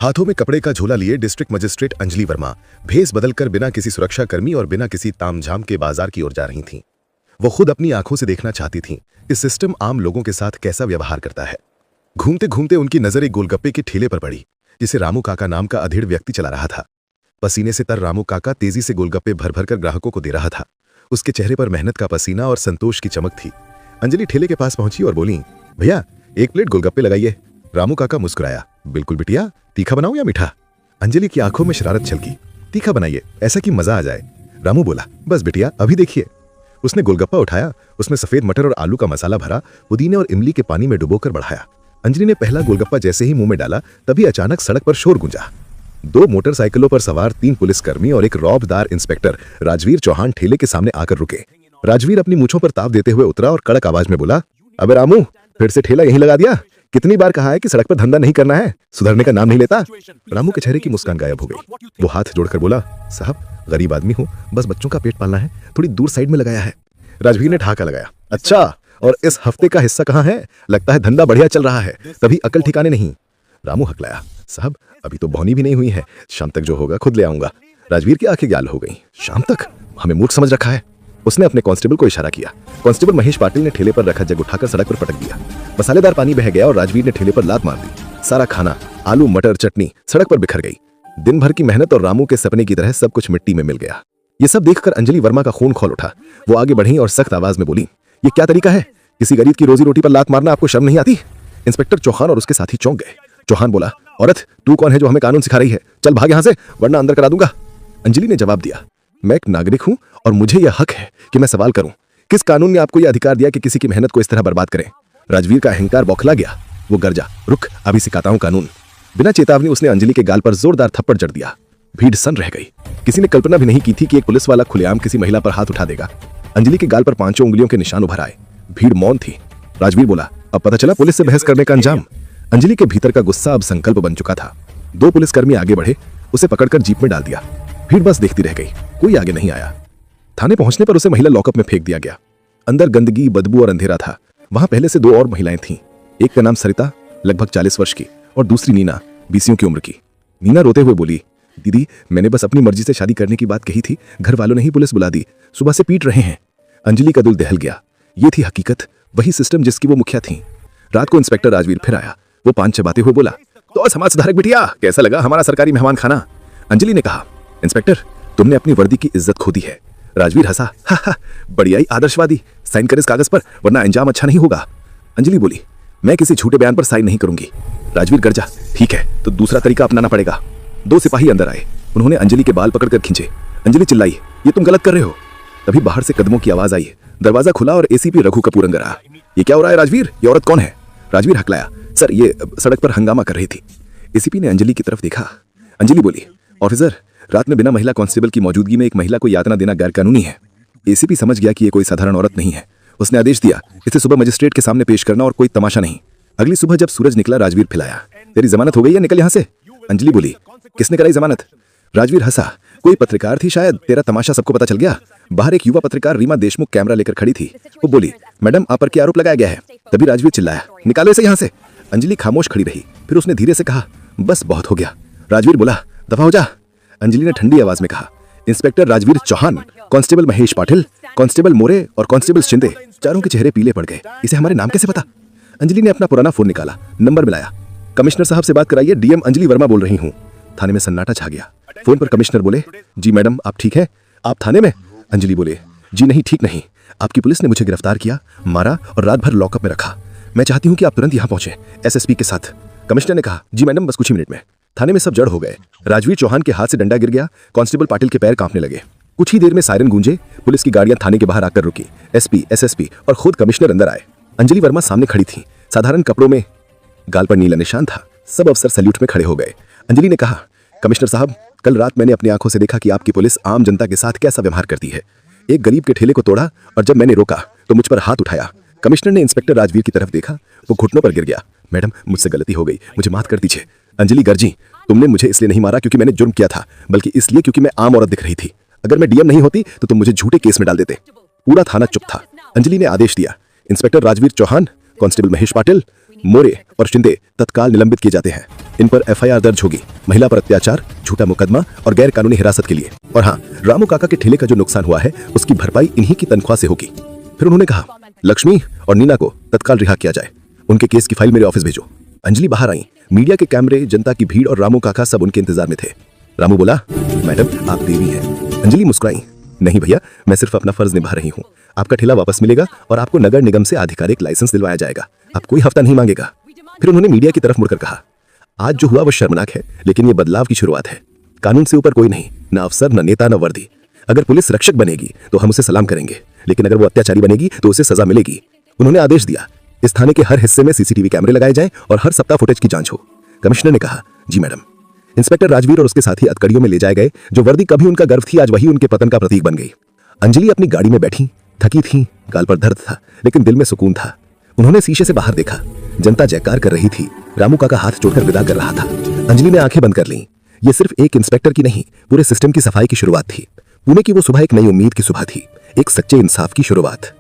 हाथों में कपड़े का झोला लिए डिस्ट्रिक्ट मजिस्ट्रेट अंजलि वर्मा भेस बदलकर बिना किसी सुरक्षा कर्मी और बिना किसी तामझाम के बाजार की ओर जा रही थीं। वो खुद अपनी आंखों से देखना चाहती थीं कि सिस्टम आम लोगों के साथ कैसा व्यवहार करता है। घूमते घूमते उनकी नजर एक गोलगप्पे के ठेले पर पड़ी, जिसे रामू काका नाम का अधेड़ व्यक्ति चला रहा था। पसीने से तर रामू काका तेजी से गोलगप्पे भर भर कर ग्राहकों को दे रहा था। उसके चेहरे पर मेहनत का पसीना और संतोष की चमक थी। अंजलि ठेले के पास पहुंची और बोली, भैया 1 प्लेट गोलगप्पे लगाइए। रामू काका मुस्कुराया, बिल्कुल बिटिया, तीखा बनाऊं या मीठा? अंजलि की आंखों में शरारत छलकी। तीखा बनाइए, ऐसा कि मजा आ जाए। रामू बोला, बस बिटिया अभी देखिए। उसने गोलगप्पा उठाया, उसमें सफेद मटर और आलू का मसाला भरा, पुदीने और इमली के पानी में डुबोकर बढ़ाया। अंजलि ने पहला गोलगप्पा जैसे ही मुंह में डाला, तभी अचानक सड़क पर शोर गूंजा। 2 मोटरसाइकिलों पर सवार 3 पुलिसकर्मी और एक रौबदार इंस्पेक्टर राजवीर चौहान ठेले के सामने आकर रुके। राजवीर अपनी मूंछों पर ताव देते हुए उतरा और कड़क आवाज में बोला, अबे रामू, फिर से ठेला यहीं लगा दिया? कितनी बार कहा है कि सड़क पर धंधा नहीं करना है, सुधरने का नाम नहीं लेता। रामू के चेहरे की मुस्कान गायब हो गई। वो हाथ जोड़कर बोला, साहब गरीब आदमी हूँ, बस बच्चों का पेट पालना है, थोड़ी दूर साइड में लगाया है। राजवीर ने ठहाका लगाया, अच्छा, और इस हफ्ते का हिस्सा कहाँ है? लगता है धंधा बढ़िया चल रहा है, तभी अकल ठिकाने नहीं। रामू हकलाया, साहब अभी तो भौनी भी नहीं हुई है, शाम तक जो होगा खुद ले आऊंगा। राजवीर की आंखें ग्याल हो गई। शाम तक? हमें मूर्ख समझ रखा है। उसने अपने कांस्टेबल को इशारा किया। कांस्टेबल महेश पाटिल ने ठेले पर रखा जग उठाकर सड़क पर पटक दिया। मसालेदार पानी बह गया और राजवीर ने ठेले पर लात मार दी। सारा खाना, आलू मटर चटनी सड़क पर बिखर गई। दिन भर की मेहनत और रामू के सपने की तरह सब कुछ मिट्टी में मिल गया। ये सब देखकर अंजलि वर्मा का खून खौल उठा। वो आगे बढ़ी और सख्त आवाज में बोली, ये क्या तरीका है? किसी गरीब की रोजी रोटी पर लात मारना आपको शर्म नहीं आती? इंस्पेक्टर चौहान और उसके साथी चौंक गए। चौहान बोला, औरत तू कौन है जो हमें कानून सिखा रही है? चल भाग यहां से, वरना अंदर करा दूंगा। अंजलि ने जवाब दिया, मैं एक नागरिक हूं और मुझे यह हक है कि मैं सवाल करूं। किस कानून ने आपको यह अधिकार दिया कि किसी की मेहनत को इस तरह बर्बाद करें? राजवीर का अहंकार बौखला गया। वो गरजा, रुक, अभी सिखाता हूं कानून। बिना चेतावनी उसने अंजलि के गाल पर जोरदार थप्पड़ जड़ दिया। भीड़ सन रह गई। किसी ने कल्पना भी नहीं की थी कि एक पुलिस वाला खुलेआम किसी महिला पर हाथ उठा देगा। अंजलि के गाल पर 5 उंगलियों के निशान उभर आए। भीड़ मौन थी। राजवीर बोला, अब पता चला पुलिस से बहस करने का अंजाम। अंजलि के भीतर का गुस्सा अब संकल्प बन चुका था। 2 पुलिसकर्मी आगे बढ़े, उसे पकड़कर जीप में डाल दिया। भीड़ बस देखती रह गई, कोई आगे नहीं आया। थाने पहुंचने पर उसे महिला लॉकअप में फेंक दिया गया। अंदर गंदगी, बदबू और अंधेरा था। वहां पहले से 2 और महिलाएं थीं। एक का नाम सरिता, लगभग 40 वर्ष की, और दूसरी नीना, 20 की उम्र की। नीना रोते हुए बोली, दीदी मैंने बस अपनी मर्जी से शादी करने की बात कही थी, घर वालों ने ही पुलिस बुला दी, सुबह से पीट रहे हैं। अंजलि का दिल दहल गया। ये थी हकीकत, वही सिस्टम जिसकी वो मुखिया थी। रात को इंस्पेक्टर राजवीर फिर आया। वो पान चबाते हुए बोला, तो समाज सुधारक बिटिया, कैसा लगा हमारा सरकारी मेहमान खाना? अंजलि ने कहा, इंस्पेक्टर तुमने अपनी वर्दी की इज्जत खो दी है। राजवीर हंसा, हा, बढ़िया ही आदर्शवादी, साइन कर इस कागज पर, वरना अंजाम अच्छा नहीं होगा। अंजलि बोली, मैं किसी झूठे बयान पर साइन नहीं करूंगी। राजवीर गरजा, ठीक है तो दूसरा तरीका अपनाना पड़ेगा। 2 सिपाही अंदर आए। उन्होंने अंजलि के बाल पकड़कर खींचे। अंजलि चिल्लाई, ये तुम गलत कर रहे हो। तभी बाहर से कदमों की आवाज आई। दरवाजा खुला और एसीपी रघु कपूर अंदर आया। ये क्या हो रहा है राजवीर? ये औरत कौन है? राजवीर हकलाया, सर ये सड़क पर हंगामा कर रही थी। एसीपी ने अंजलि की तरफ देखा। अंजलि बोली, ऑफिसर रात में बिना महिला कांस्टेबल की मौजूदगी में एक महिला को यातना देना गैर कानूनी है। एसीपी समझ गया कि ये कोई साधारण औरत नहीं है। उसने आदेश दिया, इसे सुबह मजिस्ट्रेट के सामने पेश करना और कोई तमाशा नहीं। अगली सुबह जब सूरज निकला, राजवीर फिलाया, तेरी जमानत हो गई है, निकल यहां से। अंजलि बोली, किसने कराई जमानत? राजवीर हंसा, कोई पत्रकार थी शायद, तेरा तमाशा सबको पता चल गया। बाहर एक युवा पत्रकार रीमा देशमुख कैमरा लेकर खड़ी थी। वो बोली, मैडम आप पर क्या आरोप लगाया गया है? तभी राजवीर चिल्लाया, निकालो इसे यहां से। अंजलि खामोश खड़ी रही। फिर उसने धीरे से कहा, बस बहुत हो गया। राजवीर बोला, दफा हो जा। अंजलि ने ठंडी आवाज में कहा, inspector Rajveer Chauhan, constable Mahesh Patil, constable More और कांस्टेबल शिंदे, चारों के चेहरे पीले पड़ गए। इसे हमारे नाम कैसे पता? अंजलि ने अपना पुराना फोन निकाला, नंबर मिलाया। कमिश्नर साहब से बात कराइए, डीएम अंजलि वर्मा बोल रही हूँ। थाने में सन्नाटा छा गया। फोन पर कमिश्नर बोले, जी मैडम आप ठीक है? आप थाने में? अंजलि बोले, जी नहीं, ठीक नहीं। आपकी पुलिस ने मुझे गिरफ्तार किया, मारा और रात भर लॉकअप में रखा। मैं चाहती हूँ कि आप तुरंत यहाँ पहुंचे, एसएसपी के साथ। कमिश्नर ने कहा, जी मैडम बस कुछ ही मिनट में। थाने में सब जड़ हो गए। राजवीर चौहान के हाथ से डंडा गिर गया। कांस्टेबल पाटिल के पैर कांपने लगे। कुछ ही देर में सायरन गूंजे। पुलिस की गाड़ियां थाने के बाहर आकर रुकी। एसपी, एसएसपी और खुद कमिश्नर अंदर आए। अंजलि वर्मा सामने खड़ी थी, साधारण कपड़ों में, गाल पर नीला निशान था। सब अफसर सैल्यूट में खड़े हो गए। अंजलि ने कहा, कमिश्नर साहब कल रात मैंने अपनी आंखों से देखा कि आपकी पुलिस आम जनता के साथ कैसा व्यवहार करती है। एक गरीब के ठेले को तोड़ा और जब मैंने रोका तो मुझ पर हाथ उठाया। कमिश्नर ने इंस्पेक्टर राजवीर की तरफ देखा। वो घुटनों पर गिर गया। मैडम मुझसे गलती हो गई, मुझे माफ कर दीजिए। अंजलि गर्जी, तुमने मुझे इसलिए नहीं मारा क्योंकि मैंने जुर्म किया था, बल्कि इसलिए क्योंकि मैं आम औरत दिख रही थी। अगर मैं डीएम नहीं होती तो तुम मुझे झूठे केस में डाल देते। पूरा थाना चुप था। अंजलि ने आदेश दिया, इंस्पेक्टर राजवीर चौहान कांस्टेबल महेश पाटिल, मोरे और शिंदे तत्काल निलंबित किए जाते हैं। इन पर एफआईआर दर्ज होगी महिला पर अत्याचार, झूठा मुकदमा और गैर कानूनी हिरासत के लिए। और हाँ, रामू काका के ठेले का जो नुकसान हुआ है उसकी भरपाई इन्हीं की तनख्वाह से होगी। फिर उन्होंने कहा, लक्ष्मी और नीना को तत्काल रिहा किया जाए, उनके केस की फाइल मेरे ऑफिस भेजो। अंजलि बाहर आई। मीडिया के कैमरे, जनता की भीड़ और रामू काका सब उनके इंतजार में थे। रामू बोला, मैडम आप देवी हैं। अंजलि मुस्कुराई, नहीं भैया, मैं सिर्फ अपना फर्ज निभा रही हूँ। आपका ठेला वापस मिलेगा और आपको नगर निगम से आधिकारिक लाइसेंस दिलवाया जाएगा। आप कोई हफ्ता नहीं मांगेगा। फिर उन्होंने मीडिया की तरफ मुड़कर कहा, आज जो हुआ वो शर्मनाक है, लेकिन ये बदलाव की शुरुआत है। कानून से ऊपर कोई नहीं, न अफसर, न नेता, न वर्दी। अगर पुलिस रक्षक बनेगी तो हम उसे सलाम करेंगे, लेकिन अगर वो अत्याचारी बनेगी तो उसे सजा मिलेगी। उन्होंने आदेश दिया, इस थाने के हर हिस्से में सीसीटीवी कैमरे लगाए जाएं और हर सप्ताह फुटेज की जांच हो। कमिश्नर ने कहा, जी मैडम। इंस्पेक्टर राजवीर और उसके साथी अतकड़ियों में ले जाए गए। जो वर्दी कभी उनका गर्व थी, आज वही उनके पतन का प्रतीक बन गई। अंजलि अपनी गाड़ी में बैठी, थकी थी, गाल पर दर्द था, लेकिन दिल में सुकून था। उन्होंने शीशे से बाहर देखा, जनता जयकार कर रही थी। रामू काका हाथ जोड़कर विदा कर रहा था। अंजलि ने आंखें बंद कर लीं। ये सिर्फ एक इंस्पेक्टर की नहीं, पूरे सिस्टम की सफाई की शुरुआत थी। पुणे की वो सुबह एक नई उम्मीद की सुबह थी, एक सच्चे इंसाफ की शुरुआत।